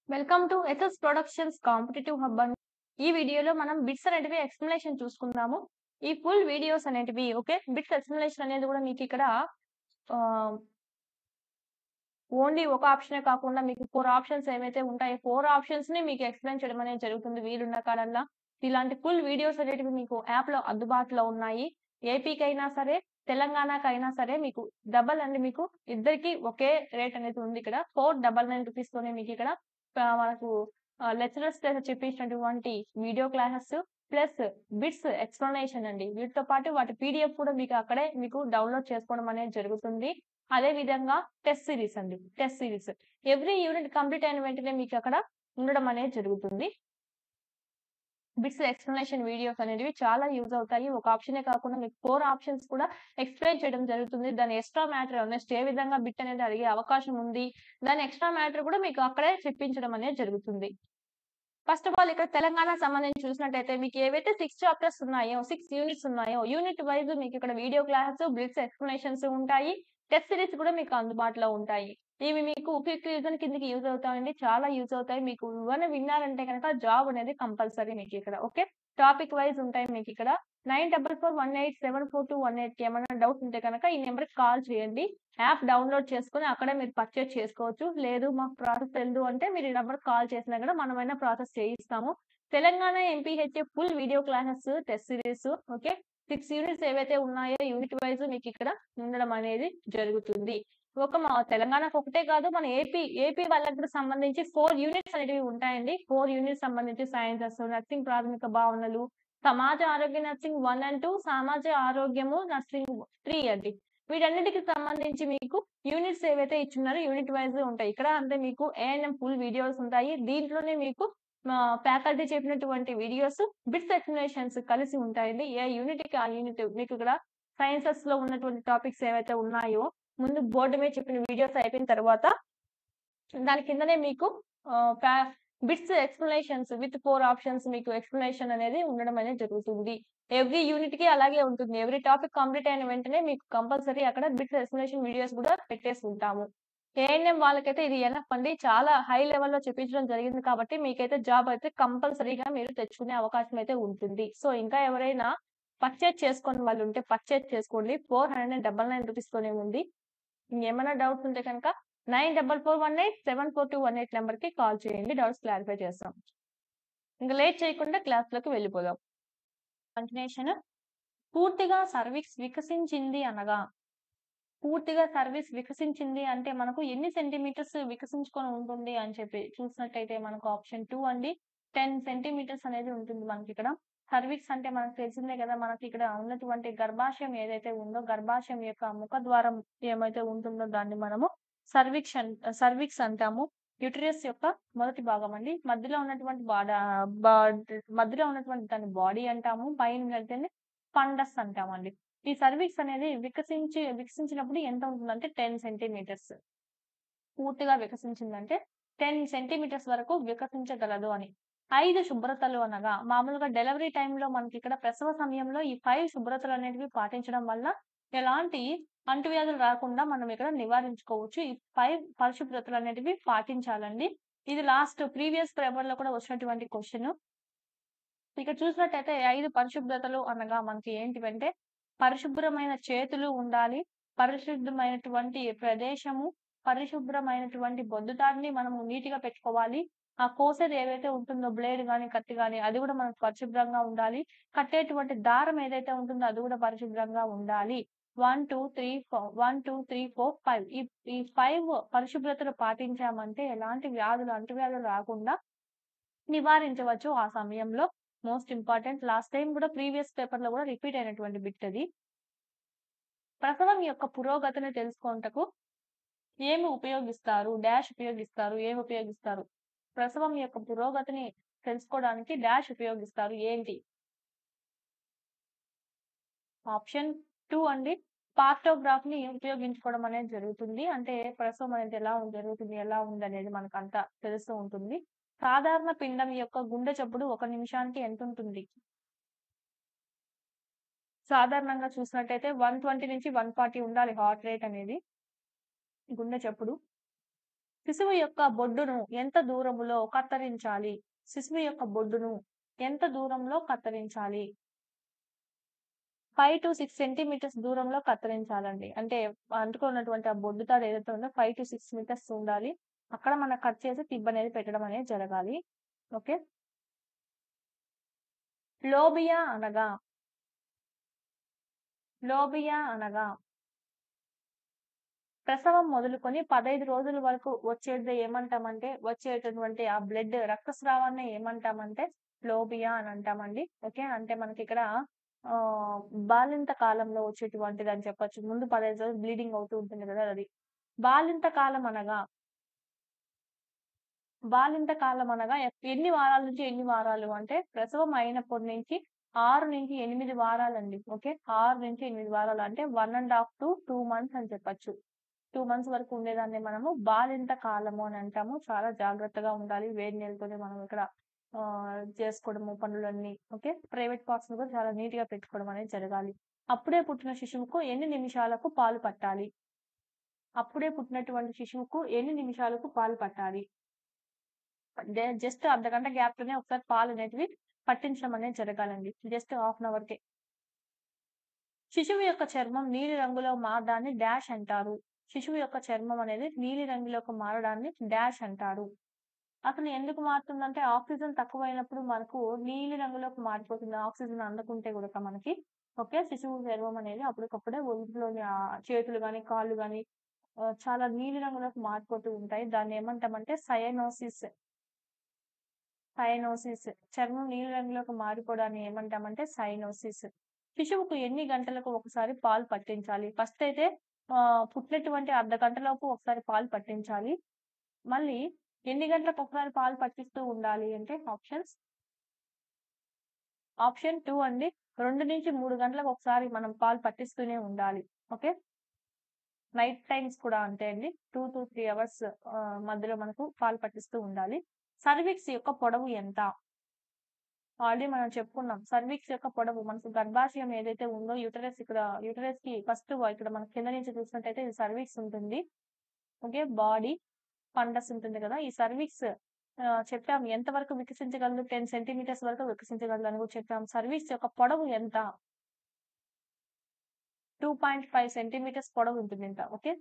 Welcome to SS productions competitive hub అండి. ఈ వీడియోలో మనం బిట్స్ అనేటివి ఎక్స్ప్లెనేషన్ చూసుకుందాము. ఈ ఫుల్ వీడియోస్ అనేటివి ఓకే. బిట్స్ ఎక్స్ప్లెనేషన్ అనేది కూడా మీకు ఇక్కడ ఓన్లీ ఒక ఆప్షనే కాకుండా మీకు 4 ఆప్షన్స్ ఏవైతే ఉంటాయో 4 ఆప్షన్స్‌ని మీకు ఎక్స్‌ప్లెయిన్ చేయడం అనేది జరుగుతుంది వీలున్న కాడల్లా. ఇలాంటి ఫుల్ వీడియోస్ అనేటివి మీకు యాప్‌లో అందుబాటులో ఉన్నాయి. ఏపీకైనా సరే, తెలంగాణకైనా సరే మీకు డబల్ అండి మీకు ఇద్దరికీ ఒకే రేట్ అనేది ఉంది ఇక్కడ. 499 రూపీస్‌తోనే మీకిక్కడ మనకు లెక్చరర్స్ చేత చెప్పించినటువంటి video classes plus bits explanation అండి. వీటితో పాటు వాటి పీడీఎఫ్ కూడా మీకు అక్కడే మీకు డౌన్‌లోడ్ చేసుకోవడం అనేది జరుగుతుంది. అదే విధంగా టెస్ట్ సీరీస్ అండి. Test series. Every unit complete అయిన వెంటనే మీకక్కడ ఉండడం అనేది జరుగుతుంది. బిట్స్ ఎక్స్‌ప్లనేషన్ వీడియోస్ అనేటివి చాలా యూజ్ అవుతాయి. ఒక ఆప్షనే కాకుండా మీకు 4 ఆప్షన్స్ కూడా ఎక్స్‌ప్లెయిన్ చేయడం జరుగుతుంది. దాని ఎక్స్‌ట్రా మ్యాటర్ నెక్స్ట్ ఏ విధంగా బిట్ అనేది అడిగే అవకాశం ఉంది. దాని ఎక్స్‌ట్రా మ్యాటర్ కూడా మీకు అక్కడే చెప్పించడం అనేది జరుగుతుంది. ఫస్ట్ ఆఫ్ ఆల్ ఇక్కడ తెలంగాణకు సంబంధించి చూసినట్టయితే మీకు ఏవైతే 6 చాప్టర్స్ ఉన్నాయో, 6 యూనిట్స్ ఉన్నాయో, యూనిట్ వైస్ మీకు ఇక్కడ వీడియో క్లాసెస్, బిట్స్ ఎక్స్‌ప్లనేషన్స్ ఉంటాయి. టెస్ట్ సిరీస్ కూడా మీకు అందుబాటులో ఉంటాయి. ఇవి మీకు క్విక్ రివిజన్ కిందకి యూజ్ అవుతాయండి. చాలా యూజ్ అవుతాయి. మీకు ఇవన్నీ విన్నారంటే గనక జాబ్ అనేది కంపల్సరీ మీకిక్కడ. ఓకే. టాపిక్ వైస్ ఉంటాయి మీకిక్కడ. 9441874218కి ఏమైనా డౌట్స్ ఉంటే గనక ఈ నంబర్‌కి కాల్ చేయండి. యాప్ డౌన్‌లోడ్ చేసుకొని అక్కడే మీరు పర్చేజ్ చేసుకోవచ్చు. లేదు మాకు ప్రాసెస్ తెలీదు అంటే మీరు ఈ నంబర్‌కి కాల్ చేసినా గూడా మనమైనా ప్రాసెస్ చేయిస్తాము. Telangana MPHA full video classes, test series okay. 6 units ఏవైతే ఉన్నాయో యూనిట్ వైస్ మీకిక్కడ ఉండడం అనేది జరుగుతుంది. మా తెలంగాణకు ఒకటే కాదు మన ఏపీ వాళ్ళకి కూడా సంబంధించి 4 యూనిట్స్ అనేటివి ఉంటాయండి. 4 యూనిట్స్ సంబంధించి సైన్సెస్, నర్సింగ్ ప్రాథమిక భావనలు, సమాజ ఆరోగ్య నర్సింగ్ 1 అండ్ 2, సమాజ ఆరోగ్యము నర్సింగ్ 3 అండి. వీటన్నిటికి సంబంధించి మీకు యూనిట్స్ ఏవైతే ఇచ్చున్నారో యూనిట్ వైస్ ఉంటాయి. ఇక్కడ అంటే మీకు ఏఎన్ఎం ఫుల్ వీడియోస్ ఉంటాయి. దీంట్లోనే మీకు ఫ్యాకల్టీ చెప్పినటువంటి వీడియోస్, బిట్స్ ఎక్స్‌ప్లనేషన్స్ కలిసి ఉంటాయండి. ఏ యూనిట్‌కి ఆ యూనిట్ మీకు ఇక్కడ సైన్సెస్‌లో ఉన్నటువంటి టాపిక్స్ ఏవైతే ఉన్నాయో ముందు బోర్డ్ మీద చెప్పిన వీడియోస్ అయిపోయిన తర్వాత దాని కిందనే మీకు బిట్స్ ఎక్స్‌ప్లనేషన్స్ విత్ 4 ఆప్షన్స్ మీకు ఎక్స్‌ప్లనేషన్ అనేది ఉండడం అనేది జరుగుతుంది. ఎవ్రీ యూనిట్‌కి అలాగే ఉంటుంది. ఎవ్రీ టాపిక్ కంప్లీట్ అయిన వెంటనే మీకు కంపల్సరీ అక్కడ బిట్స్ ఎక్స్‌ప్లనేషన్ వీడియోస్ కూడా పెట్టేసి ఉంటాము. ఏఎన్ఎం వాళ్ళకైతే ఇది ఎనఫ్ అండి. చాలా హై లెవెల్‌లో చెప్పించడం జరిగింది కాబట్టి మీకైతే జాబ్ అయితే కంపల్సరీగా మీరు తెచ్చుకునే అవకాశం అయితే ఉంటుంది. సో, ఇంకా ఎవరైనా పర్చేజ్ చేసుకోని వాళ్ళుంటే పర్చేజ్ చేసుకోండి. 499 రూపీస్‌తోనే ఉంది. ఇంకేమైనా డౌట్స్ ఉంటే కనుక 9441874218 నంబర్‌కి కాల్ చేయండి. డౌట్స్ క్లారిఫై చేస్తాం. ఇంక లేట్ చేయకుండా క్లాస్‌లోకి వెళ్ళిపోదాం. కంటిన్యూషన్ పూర్తిగా సర్వీస్ వికసించింది అనగా పూర్తిగా సర్వీస్ వికసించింది అంటే మనకు ఎన్ని సెంటీమీటర్స్ వికసించుకొని ఉంటుంది అని చెప్పి చూసినట్టయితే మనకు ఆప్షన్ 2 అండి. 10 సెంటీమీటర్స్ అనేది ఉంటుంది మనకిక్కడ. సర్వీక్స్ అంటే మనకు తెలిసిందే కదా! మనకిక్కడ ఉన్నటువంటి గర్భాశయం ఏదైతే ఉందో గర్భాశయం యొక్క ముఖద్వారం ఏమైతే ఉంటుందో దాన్ని మనము సర్వీక్స్ అంటాము. యూటరస్ యొక్క మొదటి భాగం అండి. మధ్యలో ఉన్నటువంటి దాన్ని బాడీ అంటాము. పైన ఉన్నదాన్ని ఫండస్ అంటామండి. ఈ సర్వీక్స్ అనేది వికసించినప్పుడు ఎంత ఉంటుందంటే 10 సెంటీమీటర్స్. పూర్తిగా వికసించిందంటే 10 సెంటీమీటర్స్ వరకు వికసించగలదు అని. 5 శుభ్రతలు అనగా మామూలుగా డెలివరీ టైమ్‌లో మనకిక్కడ ప్రసవ సమయంలో ఈ 5 శుభ్రతలనేటివి పాటించడం వల్ల ఎలాంటి అంటువ్యాధులు రాకుండా మనం ఇక్కడ నివారించుకోవచ్చు. ఈ 5 పరిశుభ్రతలనేటివి పాటించాలండి. ఇది ప్రీవియస్ పేపర్‌లో కూడా వచ్చినటువంటి క్వెషన్. ఇక్కడ చూసినట్టయితే 5 పరిశుభ్రతలు అనగా మనకి ఏంటివంటే, పరిశుభ్రమైన చేతులు ఉండాలి. పరిశుద్ధమైనటువంటి ప్రదేశము, పరిశుభ్రమైనటువంటి బొద్దుతాడుని మనము నీట్‌గా పెట్టుకోవాలి. ఆ కోసేది ఏదైతే ఉంటుందో బ్లేడ్ గాని, కత్తి గాని అది కూడా మనకు పరిశుభ్రంగా ఉండాలి. కట్టేటువంటి దారం ఏదైతే ఉంటుందో అది కూడా పరిశుభ్రంగా ఉండాలి. 1, 2, 3, 4 1, 2, 3, 4, 5 ఈ 5 పరిశుభ్రతలు పాటించామంటే ఎలాంటి అంటువ్యాధులు రాకుండా నివారించవచ్చు ఆ సమయంలో. మోస్ట్ ఇంపార్టెంట్ లాస్ట్ టైమ్ కూడా ప్రీవియస్ పేపర్‌లో కూడా రిపీట్ అయినటువంటి బిట్ అది. ప్రసవం యొక్క పురోగతిని తెలుసుకొనుటకు ఏమి ఉపయోగిస్తారు? ఏమి ఉపయోగిస్తారు? ప్రసవం యొక్క పురోగతిని తెలుసుకోవడానికి ఉపయోగిస్తారు. ఏంటి? ఆప్షన్ 2 అండి. పార్టోగ్రాఫ్‌ని ఉపయోగించుకోవడం అనేది జరుగుతుంది. అంటే ప్రసవం అనేది జరుగుతుంది, ఎలా ఉందనేది మనకంతా తెలుస్తూ ఉంటుంది. సాధారణ పిండం యొక్క గుండె చప్పుడు 1 నిమిషానికి ఎంతుంటుంది? సాధారణంగా చూసినట్టయితే 120 నుంచి 140 ఉండాలి హార్ట్ రేట్ అనేది. గుండె చప్పుడు. శిశువు యొక్క బొడ్డును ఎంత దూరములో కత్తిరించాలి? శిశువు యొక్క బొడ్డును ఎంత దూరంలో కత్తిరించాలి? 5-6 సెంటీమీటర్స్ దూరంలో కత్తిరించాలండి. అంటే అంటుకున్నటువంటి ఆ బొడ్డు తాడు ఏదైతే ఉందో 5-6 మీటర్స్ ఉండాలి. అక్కడ మనం కట్ చేసి టిబ్ అనేది పెట్టడం అనేది జరగాలి. ఓకే. లోబియా అనగా లోబియా అనగా ప్రసవం మొదలుకొని 15 రోజుల వరకు వచ్చేటటువంటి ఆ బ్లడ్ రక్తస్రావాన్ని ఏమంటామంటే లోబియా అని అంటామండి. ఓకే. అంటే మనకిక్కడ బాలింత కాలంలో వచ్చేటువంటిదని చెప్పొచ్చు. ముందు 15 రోజులు బ్లీడింగ్ అవుతూ ఉంటుంది గదా! అది. బాలింత కాలం అనగా బాలింత కాలం అనగా ఎన్ని వారాల నుంచి ఎన్ని వారాలు అంటే ప్రసవం అయినప్పటి నుంచి 6-8 వారాలండి. ఓకే. 6-8 వారాలు అంటే 1 ½ to 2 మంత్స్ అని చెప్పొచ్చు. 2 మంత్స్ వరకు ఉండేదాన్ని మనము బాలింత కాలము అని అంటాము. చాలా జాగ్రత్తగా ఉండాలి. వేడి నీళ్ళతోనే మనం ఇక్కడ చేసుకోవడము పనులన్నీ. ఓకే. ప్రైవేట్ పార్ట్స్‌ని కూడా చాలా నీట్‌గా పెట్టుకోవడం అనేది జరగాలి. అప్పుడే పుట్టిన శిశువుకు ఎన్ని నిమిషాలకు పాలు పట్టాలి? అప్పుడే పుట్టినటువంటి శిశువుకు ఎన్ని నిమిషాలకు పాలు పట్టాలి? జస్ట్ అర్ధగంట గ్యాప్‌లోనే ఒకసారి పాలనేటివి పట్టించడం అనేది జరగాలండి. Just half an అవర్‌కే. శిశువు యొక్క చర్మం నీలి రంగులో మారడాన్ని డాష్ అంటారు. శిశువు యొక్క చర్మం అనేది నీలి రంగులోకి మారడాన్ని డాష్ అంటారు. అసలు ఎందుకు మారుతుందంటే ఆక్సిజన్ తక్కువైనప్పుడు మనకు నీలి రంగులోకి మారిపోతుంది. ఆక్సిజన్ అందకుంటే గనక మనకి. ఓకే. శిశువు చర్మం అనేది అప్పటికప్పుడే ఒంట్లోని చేతులు గాని, కాళ్ళు గాని చాలా నీలి రంగులోకి మారిపోతూ ఉంటాయి. దాన్నేమంటామంటే సయనోసిస్. సైనోసిస్. చర్మం నీలి రంగులోకి మారిపోవడాన్ని ఏమంటామంటే సైనోసిస్. శిశువుకు ఎన్ని గంటలకు ఒకసారి పాలు పట్టించాలి? ఫస్ట్ అయితే పుట్టినటువంటి అర్ధ గంటలోపు ఒకసారి పాలు పట్టించాలి. మళ్ళీ ఎన్ని గంటలకు ఒకసారి పాలు పట్టిస్తూ ఉండాలి అంటే ఆప్షన్ 2 అండి. 2-3 గంటలకు ఒకసారి మనం పాలు పట్టిస్తూనే ఉండాలి. ఓకే. నైట్ టైమ్స్ కూడా అంతే అండి. 2-3 అవర్స్ మధ్యలో మనకు పాలు పట్టిస్తూ ఉండాలి. సర్విక్స్ యొక్క పొడవు ఎంత? ఆల్రెడీ మనం చెప్పుకున్నాం. సర్విక్స్ యొక్క పొడవు మనకు గర్భాశయం ఏదైతే ఉందో యుటరస్‌కి ఫస్ట్ ఇక్కడ మన కింద నుంచి చూసినట్టయితే ఇది సర్విక్స్ ఉంటుంది. ఓకే. బాడీ, ఫండస్ ఉంటుంది కదా! ఈ సర్విక్స్ చెప్పాం ఎంత వరకు వికసించగలదు? 10 సెంటీమీటర్స్ వరకు వికసించగలదు అని కూడా చెప్పాం. సర్విక్స్ యొక్క పొడవు ఎంత? 2.5 సెంటీమీటర్స్ పొడవు ఉంటుందంట. ఓకే.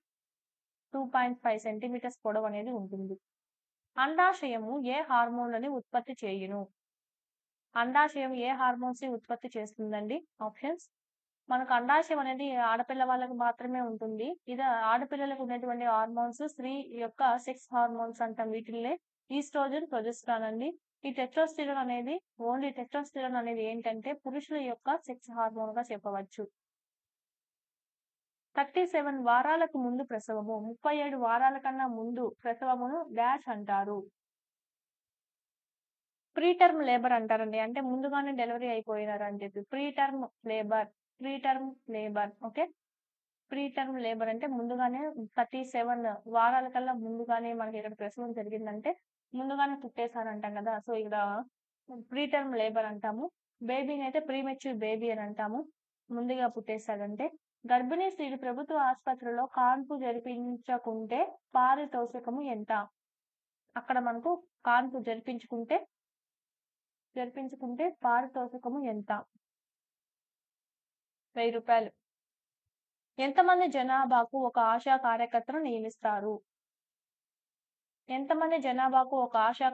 2.5 సెంటీమీటర్స్ పొడవు అనేది ఉంటుంది. అండాశయము ఏ హార్మోన్‌లని ఉత్పత్తి చేయును? అండాశయం ఏ హార్మోన్స్‌ని ఉత్పత్తి చేస్తుందండి? ఆప్షన్స్. మనకు అండాశయం అనేది ఆడపిల్ల వాళ్ళకి మాత్రమే ఉంటుంది. ఇది ఆడపిల్లలకు ఉన్నటువంటి హార్మోన్స్ స్త్రీ యొక్క సెక్స్ హార్మోన్స్ అంటాం. వీటిల్నే ఈస్ట్రోజన్, ప్రొజెస్టరాన్ అండి. ఓన్లీ టెస్టోస్టెరాన్ అనేది ఏంటంటే పురుషుల యొక్క సెక్స్ హార్మోన్‌గా చెప్పవచ్చు. 37 వారాలకు ముందు ప్రసవము, 37 వారాల కన్నా ముందు ప్రసవమును డాష్ అంటారు. ప్రీటర్మ్ లేబర్ అంటారండి. అంటే ముందుగానే డెలివరీ అయిపోయినారని చెప్పి. Preterm labour. Okay. Preterm labour అంటే ముందుగానే 37 వారాల కల్లా ముందుగానే మనకి ఇక్కడ ప్రసవం జరిగిందంటే ముందుగానే పుట్టేసారంటాం కదా! సో, ఇక్కడ ప్రీటర్మ్ లేబర్ అంటాము. బేబీనైతే ప్రీమెచ్యూర్ బేబీ అని అంటాము. ముందుగా పుట్టేసాడంటే. గర్భిణీ స్త్రీలు ప్రభుత్వ ఆసుపత్రిలో కాన్పు జరిపించకుంటే పారితోషికము ఎంత? అక్కడ మనకు కాన్పు జరిపించుకుంటే పారితోషికము ఎంత? రూ. 1000. ఎంతమంది జనాభాకు ఒక ఆశా కార్యకర్తను నియమిస్తారు? ఎంతమంది జనాభాకు ఒక ఆశా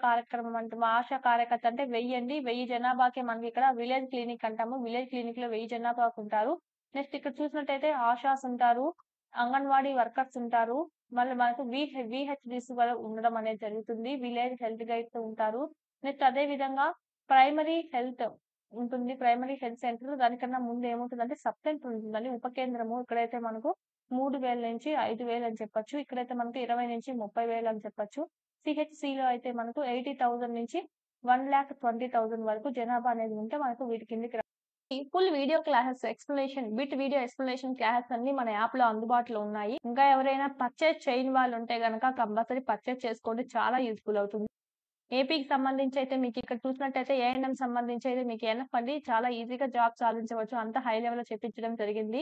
కార్యకర్త అంటే 1000 అండి. 1000 జనాభాకే మనకి ఇక్కడ విలేజ్ క్లినిక్ అంటాము. విలేజ్ క్లినిక్‌లో 1000 జనాభాకు ఉంటారు. నెక్స్ట్ ఇక్కడ చూసినట్టయితే ఆశాస్ ఉంటారు. అంగన్వాడీ వర్కర్స్ ఉంటారు. మళ్ళీ మనకు వీహెచ్‌డీస్ కూడా ఉండడం అనేది జరుగుతుంది. విలేజ్ హెల్త్ గైడ్స్ ఉంటారు. నెక్స్ట్ అదే విధంగా ప్రైమరీ హెల్త్ ఉంటుంది. ప్రైమరీ హెల్త్ సెంటర్ దానికన్నా ముందు ఏముంటుందంటే సబ్ సెంటర్ ఉంటుందండి. ఉప కేంద్రము ఇక్కడైతే మనకు 3000 నుంచి 5000 అని చెప్పొచ్చు. ఇక్కడైతే మనకు 20 నుంచి 30,000 అని చెప్పొచ్చు. సీహెచ్‌సీలో అయితే మనకు 80,000 నుంచి 1,20,000 వరకు జనాభా అనేది ఉంటే మనకు వీటి కిందకి full video classes bit video explanation classes అన్నీ మన యాప్‌లో అందుబాటులో ఉన్నాయి. ఇంకా ఎవరైనా పర్చేజ్ చేయని వాళ్ళు ఉంటే గనక కంపల్సరీ పర్చేజ్ చేసుకోండి. చాలా యూజ్‌ఫుల్ అవుతుంది. ఏపీకి సంబంధించి అయితే మీకు ఇక్కడ చూసినట్టయితే ఏఎన్ఎం సంబంధించి అయితే మీకు ఎన్ఎఫ్ అండి చాలా ఈజీగా జాబ్ సాధించవచ్చు. అంత హై లెవెల్‌లో చెప్పించడం జరిగింది.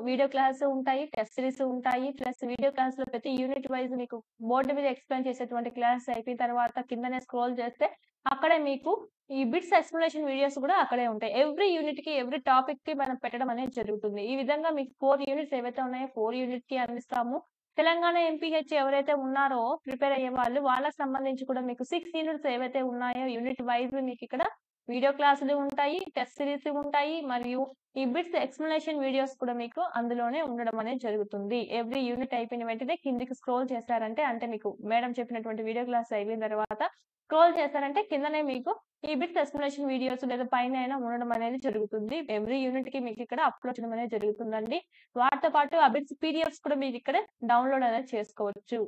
వీడియో క్లాస్ ఉంటాయి. టెస్ట్ సిరీస్ ఉంటాయి. ప్లస్ వీడియో క్లాస్‌లో ప్రతి యూనిట్ వైస్ మీకు బోర్డ్ మీద ఎక్స్‌ప్లెయిన్ చేసేటువంటి క్లాస్ అయిపోయిన తర్వాత కిందనే స్క్రోల్ చేస్తే అక్కడే మీకు ఈ బిట్స్ ఎక్స్‌ప్లనేషన్ వీడియోస్ కూడా అక్కడే ఉంటాయి. ఎవ్రీ యూనిట్‌కి, ఎవ్రీ టాపిక్‌కి మనం పెట్టడం అనేది జరుగుతుంది. ఈ విధంగా మీకు 4 యూనిట్స్ ఏవైతే ఉన్నాయో 4 యూనిట్‌కి అందిస్తాము. తెలంగాణ ఎంపీహెచ్ ఎవరైతే ఉన్నారో ప్రిపేర్ అయ్యేవాళ్ళు వాళ్ళకి సంబంధించి కూడా మీకు 6 యూనిట్స్ ఏవైతే ఉన్నాయో యూనిట్ వైస్ మీకిక్కడ వీడియో క్లాసులు ఉంటాయి. టెస్ట్ సిరీస్ ఉంటాయి. మరియు ఈ బిట్స్ ఎక్స్‌ప్లనేషన్ వీడియోస్ కూడా మీకు అందులోనే ఉండడం అనేది జరుగుతుంది. ఎవ్రీ యూనిట్ అయిపోయిన వెంటనే కిందకి స్క్రోల్ చేశారంటే అంటే మీకు మేడం చెప్పినటువంటి వీడియో క్లాస్ అయిపోయిన తర్వాత స్క్రోల్ చేశారంటే కిందనే మీకు ఈ బిట్స్ ఎక్స్‌ప్లనేషన్ వీడియోస్ లేదా పైనైనా ఉండడం అనేది జరుగుతుంది. ఎవ్రీ యూనిట్‌కి మీకిక్కడ అప్‌లోడ్ చేయడం అనేది జరుగుతుందండి. వాటితో పాటు ఆ బిట్స్ పీడిఎఫ్స్ కూడా మీరిక్కడ డౌన్‌లోడ్ అనేది చేసుకోవచ్చు.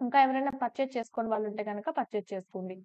ఇంకా ఎవరైనా పర్చేజ్ చేసుకోని వాళ్ళుంటే గనక పర్చేజ్ చేసుకోండి.